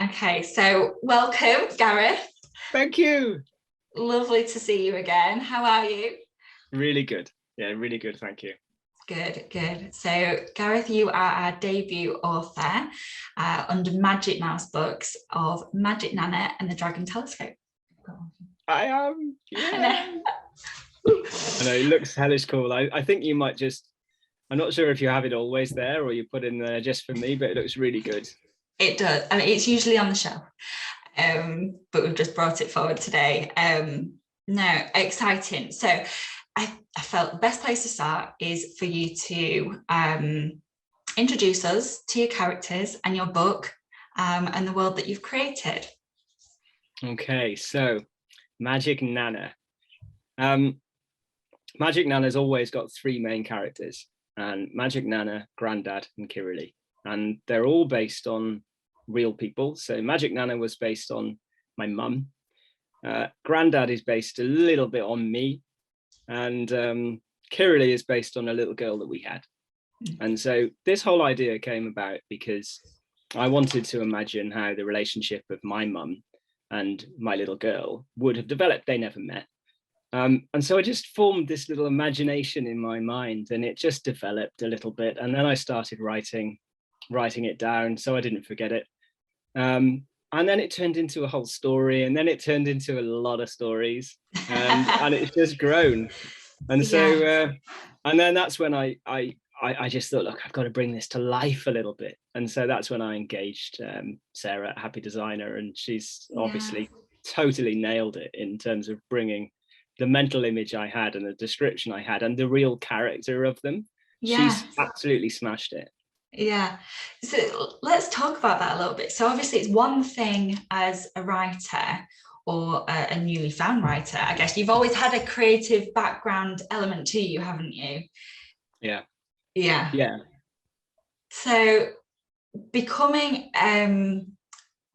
Okay, so welcome, Gareth. Thank you. Lovely to see you again. How are you? Really good. Yeah, really good. Thank you. Good. So, Gareth, you are our debut author under Magic Mouse Books of Magic Nana and the Dragon Telescope. I am. Yeah. I know, it looks hellish cool. I think you might just, I'm not sure if you have it always there or you put in there just for me, but it looks really good. It does. I mean, it's usually on the shelf, but we've just brought it forward today. No, exciting. So I felt the best place to start is for you to introduce us to your characters and your book and the world that you've created. Okay, so Magic Nana. Magic Nana's always got three main characters, and Magic Nana, Grandad, and Kirili. And they're all based on real people. So Magic Nana was based on my mum. Grandad is based a little bit on me. And Kirili is based on a little girl that we had. And so this whole idea came about because I wanted to imagine how the relationship of my mum and my little girl would have developed. They never met. And so I just formed this little imagination in my mind, and it just developed a little bit. And then I started writing it down so I didn't forget it. And then it turned into a whole story, and then it turned into a lot of stories, and it's just grown. And so, and then that's when I just thought, look, I've got to bring this to life a little bit. And so that's when I engaged Sarah at Happy Designer, and she's obviously totally nailed it in terms of bringing the mental image I had and the description I had and the real character of them. She's absolutely smashed it. Yeah, so let's talk about that a little bit. So obviously it's one thing as a writer or a newly found writer, I guess you've always had a creative background element to you, haven't you? Yeah. So becoming kind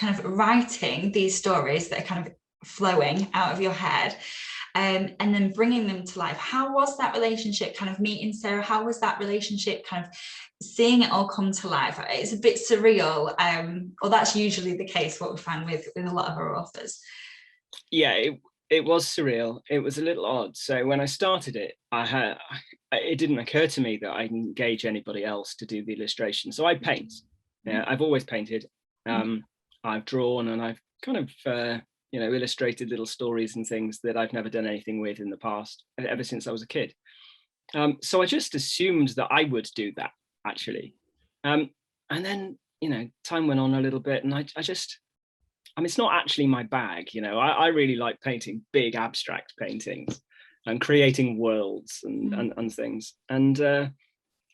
of writing these stories that are kind of flowing out of your head, and then bringing them to life. How was that relationship kind of meeting Sarah? How was that relationship kind of seeing it all come to life? It's a bit surreal, or that's usually the case, what we find with a lot of our authors. Yeah, it was surreal. It was a little odd. So when I started it, it didn't occur to me that I'd engage anybody else to do the illustration. So I paint. Yeah, I've always painted. I've drawn, and I've kind of illustrated little stories and things that I've never done anything with in the past, ever since I was a kid. So I just assumed that I would do that, actually. And then, time went on a little bit, and it's not actually my bag. I really like painting big abstract paintings and creating worlds and things. And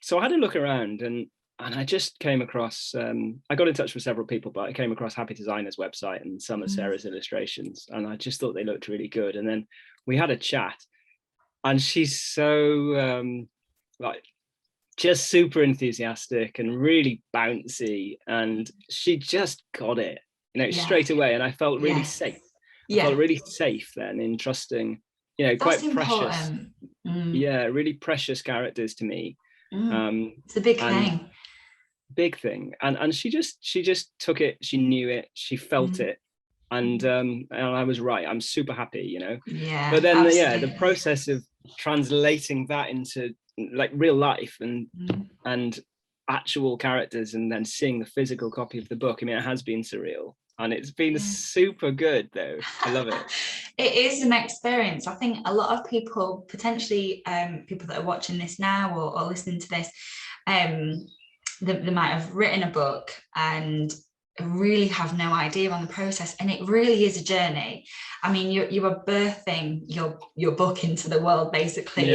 so I had a look around, and I just came across, I got in touch with several people, but I came across Happy Designer's website and some of Sarah's illustrations, and I just thought they looked really good. And then we had a chat, and she's so just super enthusiastic and really bouncy, and she just got it, straight away. And I felt really safe. I felt really safe then in trusting, quite precious. Really precious characters to me. It's a big thing. And she just took it. She knew it. She felt it. And I was right. I'm super happy, But then the process of translating that into like real life and actual characters, and then seeing the physical copy of the book, I mean, it has been surreal, and it's been super good though. I love it. It is an experience. I think a lot of people, potentially people that are watching this now or listening to this, they might have written a book and really have no idea on the process, and it really is a journey. I mean, you are birthing your book into the world, basically.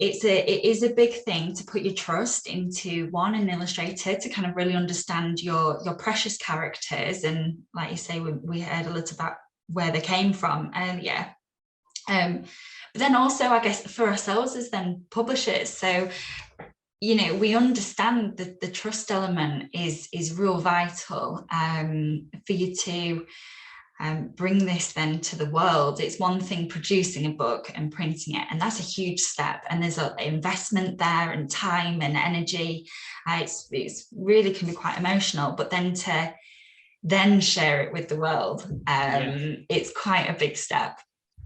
It is a big thing to put your trust into an illustrator to kind of really understand your precious characters, and like you say, we heard a little about where they came from earlier. But then also, I guess, for ourselves as then publishers, so we understand that the trust element is real vital for you to bring this then to the world. It's one thing producing a book and printing it, and that's a huge step, and there's an investment there and time and energy. It's really can be quite emotional, but then to then share it with the world. Yeah. It's quite a big step.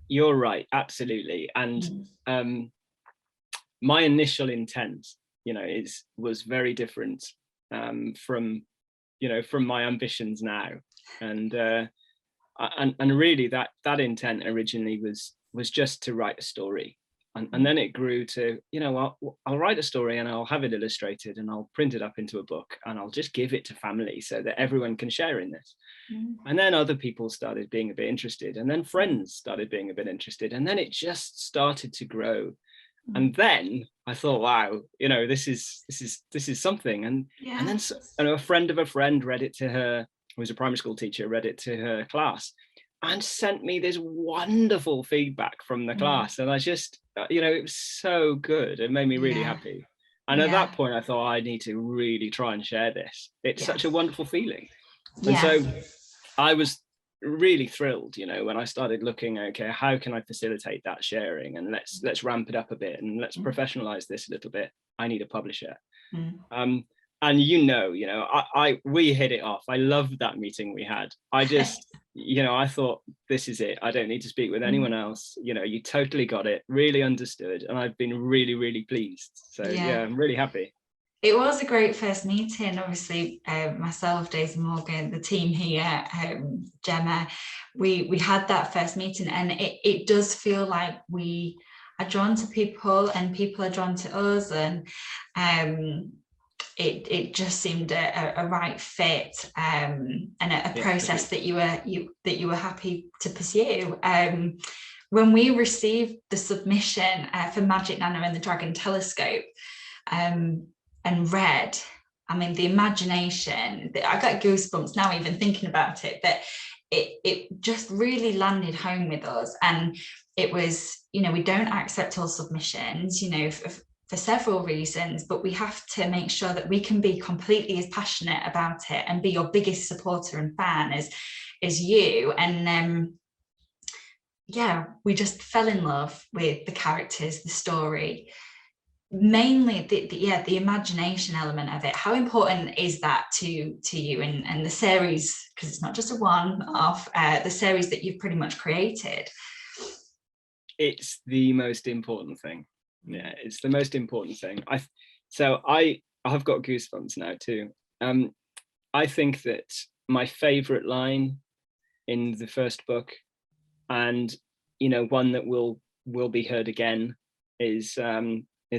You're right, absolutely. And my initial intent, was very different from my ambitions now. And really that intent originally was just to write a story. And then it grew to, I'll write a story and I'll have it illustrated and I'll print it up into a book and I'll just give it to family so that everyone can share in this. And then other people started being a bit interested, and then friends started being a bit interested, and then it just started to grow. And then I thought, wow, this is something. And then a friend of a friend read it to her, who was a primary school teacher, read it to her class and sent me this wonderful feedback from the class. And I just, it was so good. It made me really happy. And at that point, I thought, I need to really try and share this. It's such a wonderful feeling. And so I was really thrilled, when I started looking, okay, how can I facilitate that sharing? And let's ramp it up a bit and let's professionalize this a little bit. I need a publisher. And we hit it off. I loved that meeting we had. I just, I thought, this is it. I don't need to speak with anyone else. You totally got it, really understood. And I've been really, really pleased. So I'm really happy. It was a great first meeting. Obviously, myself, Daisy Morgan, the team here, Gemma, we had that first meeting, and it does feel like we are drawn to people and people are drawn to us, and it just seemed a right fit, and a process that you were happy to pursue. When we received the submission for Magic Nana and the Dragon Telescope, and read, I mean, the imagination, I got goosebumps now even thinking about it, but it just really landed home with us. And it was, we don't accept all submissions, for several reasons, but we have to make sure that we can be completely as passionate about it and be your biggest supporter and fan as you. And we just fell in love with the characters, the story. Mainly the imagination element of it. How important is that to you and the series, because it's not just a one-off, the series that you've pretty much created? It's the most important thing. It's the most important thing. I've got goosebumps now too. I think that my favorite line in the first book, and one that will be heard again, is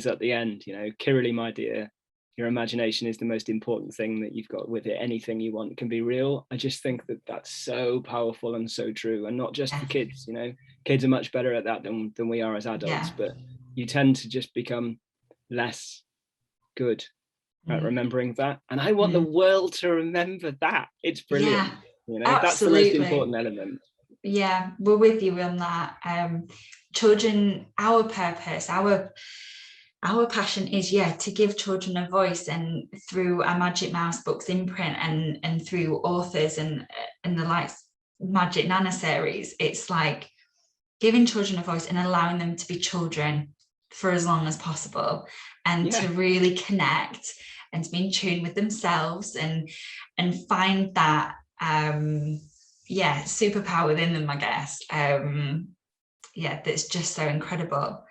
at the end, Kirili, my dear, your imagination is the most important thing that you've got with it. Anything you want can be real. I just think that that's so powerful and so true, and not just for kids. Kids are much better at that than we are as adults, but you tend to just become less good at remembering that. And I want the world to remember that. It's brilliant. That's the most important element. Yeah, we're with you on that. Children, our purpose, our passion is to give children a voice, and through our Magic Mouse books imprint and through authors and the likes Magic Nana series, it's like giving children a voice and allowing them to be children for as long as possible, and to really connect and to be in tune with themselves and find that superpower within them, I guess. That's just so incredible.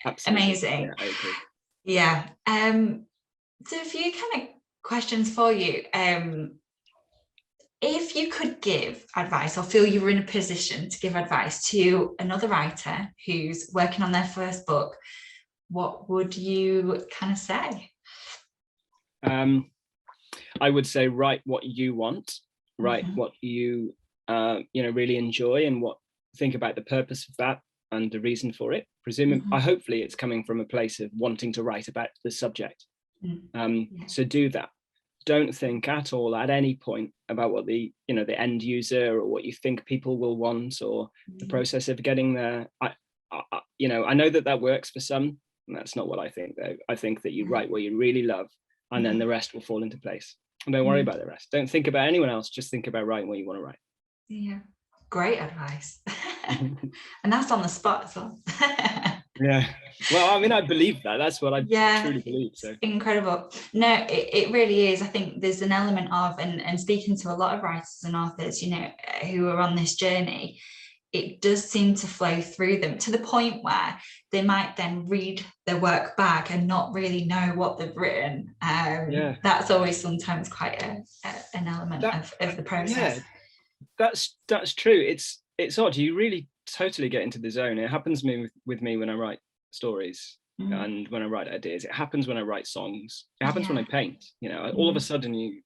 Absolutely. Amazing. So a few kind of questions for you. If you could give advice, or feel you were in a position to give advice to another writer who's working on their first book, what would you kind of say? I would say write what you want, write what you really enjoy, and think about the purpose of that and the reason for it. Hopefully it's coming from a place of wanting to write about the subject. So do that. Don't think at all at any point about what the end user or what you think people will want, or the process of getting there. I know that works for some, and that's not what I think though. I think that you write what you really love, and then the rest will fall into place. And don't worry about the rest. Don't think about anyone else, just think about writing what you want to write. Yeah, great advice. And that's on the spot as well. Yeah. Well, I mean, I believe that. That's what I truly believe. So incredible. No, it really is. I think there's an element of, and speaking to a lot of writers and authors, you know, who are on this journey, it does seem to flow through them to the point where they might then read their work back and not really know what they've written. That's always sometimes quite an element of the process. Yeah, that's true. It's odd. You really totally get into the zone. It happens with me when I write stories and when I write ideas. It happens when I write songs. It happens when I paint. You know, all of a sudden you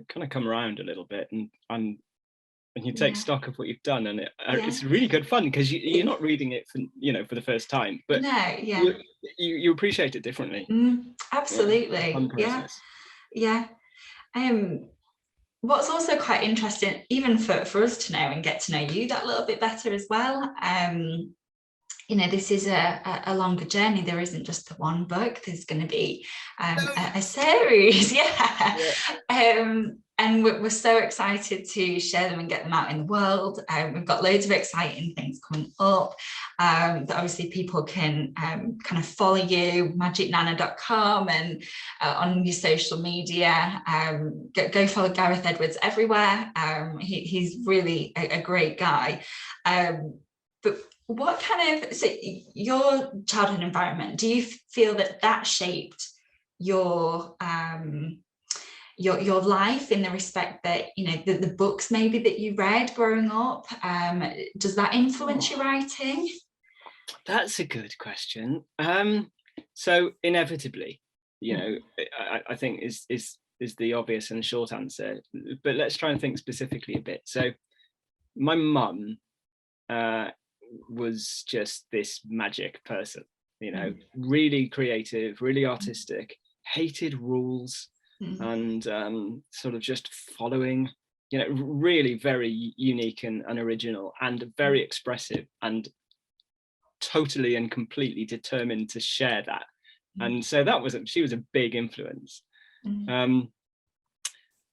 kind of come around a little bit, and you take stock of what you've done, and it's really good fun because you're not reading it for the first time, but you appreciate it differently. Absolutely. Yeah. What's also quite interesting, even for us to know and get to know you that little bit better as well, you know, this is a longer journey. There isn't just the one book. There's going to be a series. And we're so excited to share them and get them out in the world. We've got loads of exciting things coming up that obviously people can kind of follow you, magicnana.com, and on your social media. Go follow Gareth Edwards everywhere. He's really a great guy. But what kind of, so your childhood environment, do you feel that shaped your life in the respect that, you know, the books maybe that you read growing up, does that influence your writing? That's a good question. So inevitably, you know, I think is the obvious and short answer, but let's try and think specifically a bit. So my mum was just this magic person, you know, really creative, really artistic, hated rules, and sort of just following, you know, really very unique and original and very expressive, and totally and completely determined to share that. And so she was a big influence.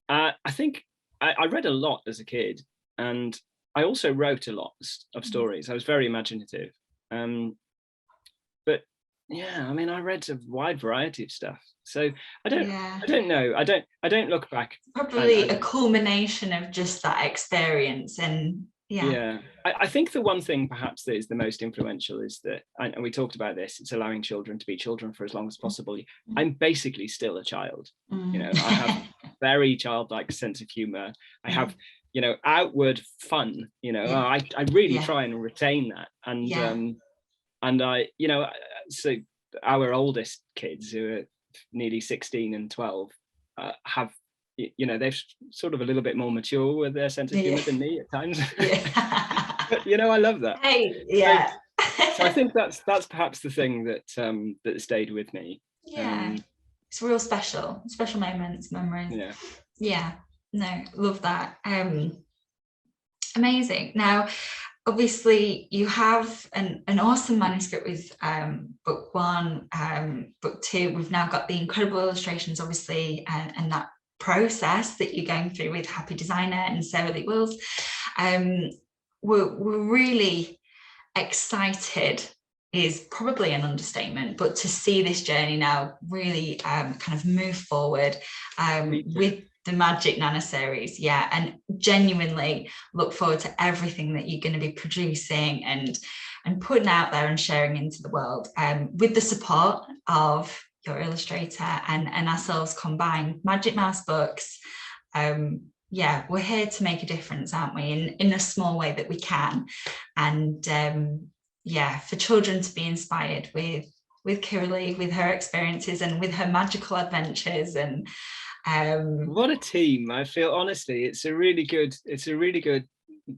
I think I read a lot as a kid, and I also wrote a lot of stories. I was very imaginative. But yeah, I mean, I read a wide variety of stuff. So I don't know. I don't look back. Probably a culmination of just that experience. And I think the one thing perhaps that is the most influential is that, and we talked about this, it's allowing children to be children for as long as possible. I'm basically still a child. You know, I have very childlike sense of humor. I have, you know, outward fun. You know, I really try and retain that. And I, you know, so our oldest kids, who are nearly 16 and 12, have, you know, they're sort of a little bit more mature with their sense of humor than me at times. But, you know, I love that. So I think that's perhaps the thing that stayed with me. It's real special moments, memories. No, love that. Amazing. Now, obviously you have an awesome manuscript with book one, book two. We've now got the incredible illustrations, obviously, and that process that you're going through with Happy Designer and Sarah Lee Wills. We're really excited is probably an understatement, but to see this journey now really kind of move forward with the Magic Nana series, and genuinely look forward to everything that you're going to be producing and putting out there and sharing into the world, with the support of your illustrator and ourselves combined, Magic Mouse Books. We're here to make a difference, aren't we, in a small way that we can, and for children to be inspired with Kiralee, with her experiences and with her magical adventures. And what a team. I feel, honestly, it's a really good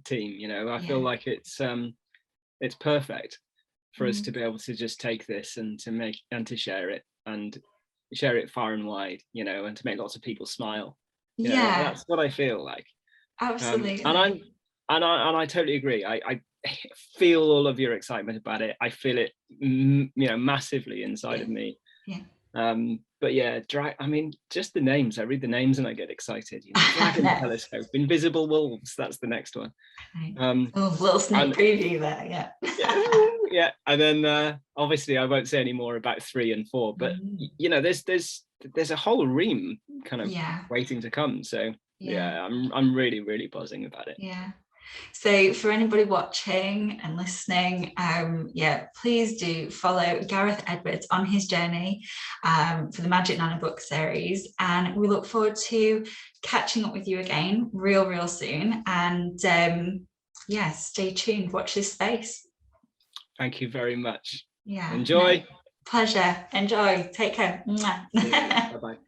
team. You know, I feel like it's perfect for us to be able to just take this and to share it far and wide, you know, and to make lots of people smile. You know, that's what I feel like. Absolutely. And I totally agree. I feel all of your excitement about it. I feel it, you know, massively inside of me. But I mean, just the names. I read the names and I get excited. You know, Dragon Telescope, Invisible Wolves. That's the next one. Little snake preview there. Yeah, and then obviously I won't say any more about 3 and 4, but you know, there's a whole ream kind of waiting to come. So yeah, I'm really, really buzzing about it. Yeah. So for anybody watching and listening, please do follow Gareth Edwards on his journey for the Magic Nana book series. And we look forward to catching up with you again real soon. And stay tuned, watch this space. Thank you very much. Yeah. Enjoy. No, pleasure. Enjoy. Take care. Bye-bye.